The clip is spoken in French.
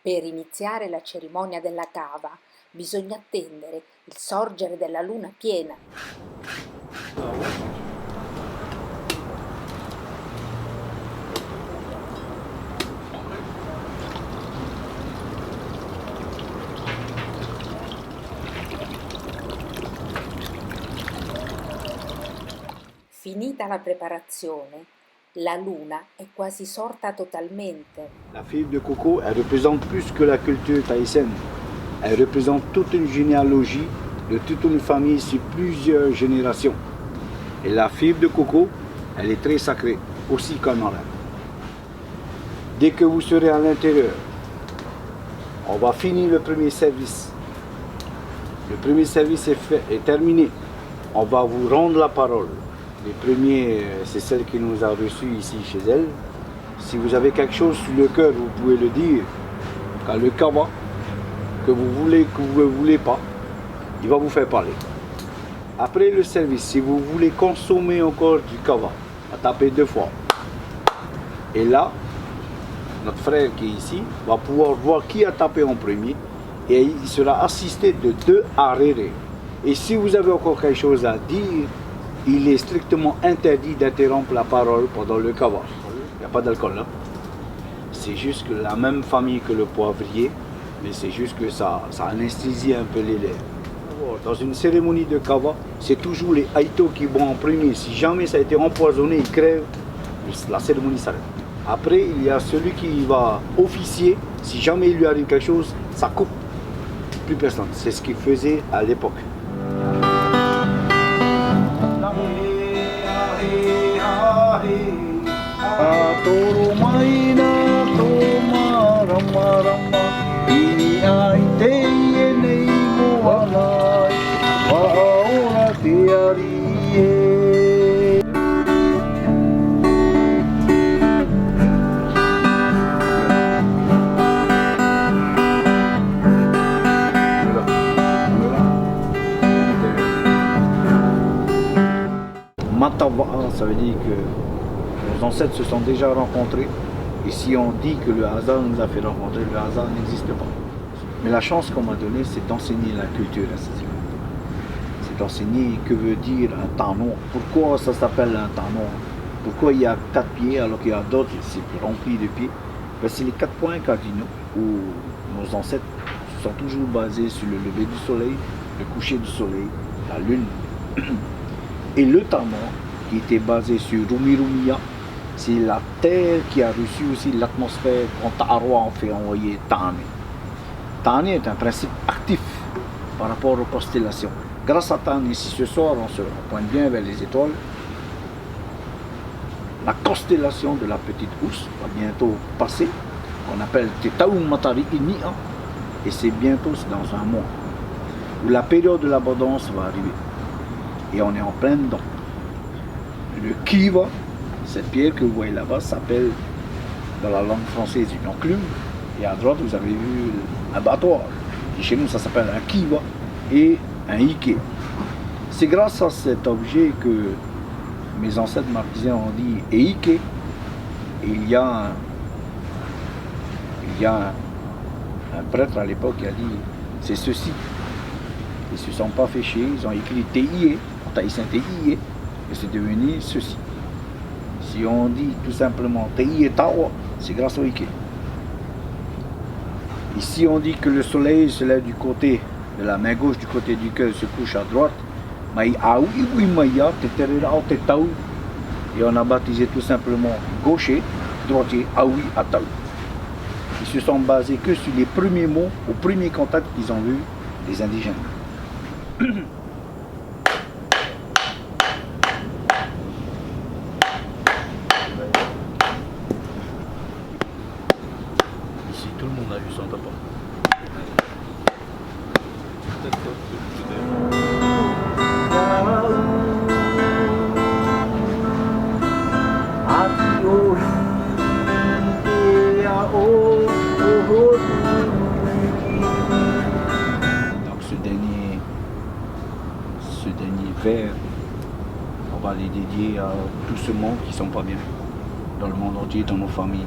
Per iniziare la cerimonia della cava bisogna attendere il sorgere della luna piena. Finita la preparazione, la luna è quasi sorta totalmente. La fibre de coco, elle représente plus que la culture tahitienne. Elle représente toute une généalogie de toute une famille sur plusieurs générations. Et la fibre de coco, elle est très sacrée, aussi comme en l'air. Dès que vous serez à l'intérieur, on va finir le premier service. Le premier service est terminé. On va vous rendre la parole. Les premiers, c'est celle qui nous a reçus ici chez elle. Si vous avez quelque chose sur le cœur, vous pouvez le dire. Quand le kawa, que vous voulez, que vous ne voulez pas, il va vous faire parler. Après le service, si vous voulez consommer encore du kawa, à taper 2 fois. Et là, notre frère qui est ici va pouvoir voir qui a tapé en premier et il sera assisté de 2 arrérés. Et si vous avez encore quelque chose à dire, il est strictement interdit d'interrompre la parole pendant le kawa. Il n'y a pas d'alcool là. C'est juste que la même famille que le poivrier, mais c'est juste que ça anesthésie un peu les lèvres. Dans une cérémonie de kawa, c'est toujours les haïtos qui vont en premier. Si jamais ça a été empoisonné, ils crèvent, la cérémonie s'arrête. Après, il y a celui qui va officier. Si jamais il lui arrive quelque chose, ça coupe. Plus personne. C'est ce qu'il faisait à l'époque. Matava'a, ça veut dire que nos ancêtres se sont déjà rencontrés. Et si on dit que le hasard nous a fait rencontrer, le hasard n'existe pas. Mais la chance qu'on m'a donnée, c'est d'enseigner la culture à ces îles. C'est d'enseigner que veut dire un tanon. Pourquoi ça s'appelle un tanon? Pourquoi il y a 4 pieds alors qu'il y a d'autres, c'est rempli de pieds? Ben, c'est les 4 points cardinaux où nos ancêtres se sont toujours basés sur le lever du soleil, le coucher du soleil, la lune. Et le tanon, qui était basé sur Rumirumiya, c'est la terre qui a reçu aussi l'atmosphère quand Ta'arwa en fait envoyer Tane. Tane est un principe actif par rapport aux constellations. Grâce à Tane, si ce soir on se pointe bien vers les étoiles, la constellation de la petite Ours va bientôt passer, qu'on appelle Tetaou Matari Inia, et c'est bientôt dans un mois, où la période de l'abondance va arriver. Et on est en plein dedans. Le kiva, cette pierre que vous voyez là-bas, s'appelle dans la langue française une enclume. Et à droite, vous avez vu un battoir. Et chez nous, ça s'appelle un kiva et un ike. C'est grâce à cet objet que mes ancêtres marquisiens ont dit eike. Et il y a un prêtre à l'époque qui a dit c'est ceci. Ils ne se sont pas fait chier, ils ont écrit TIE, en tahitien TIE, et c'est devenu ceci. Si on dit tout simplement TIE Tawa, c'est grâce au Ike. Et si on dit que le soleil se lève du côté de la main gauche, du côté du cœur, se couche à droite, et on a baptisé tout simplement gaucher, droitier, Aoui, Ataou. Ils se sont basés que sur les premiers mots, au premier contact qu'ils ont vu des indigènes. Ici, tout le monde a eu son tapon. Donc ce dernier vers, on va les dédier à tout ce monde qui ne sont pas bien, dans le monde entier, dans nos familles.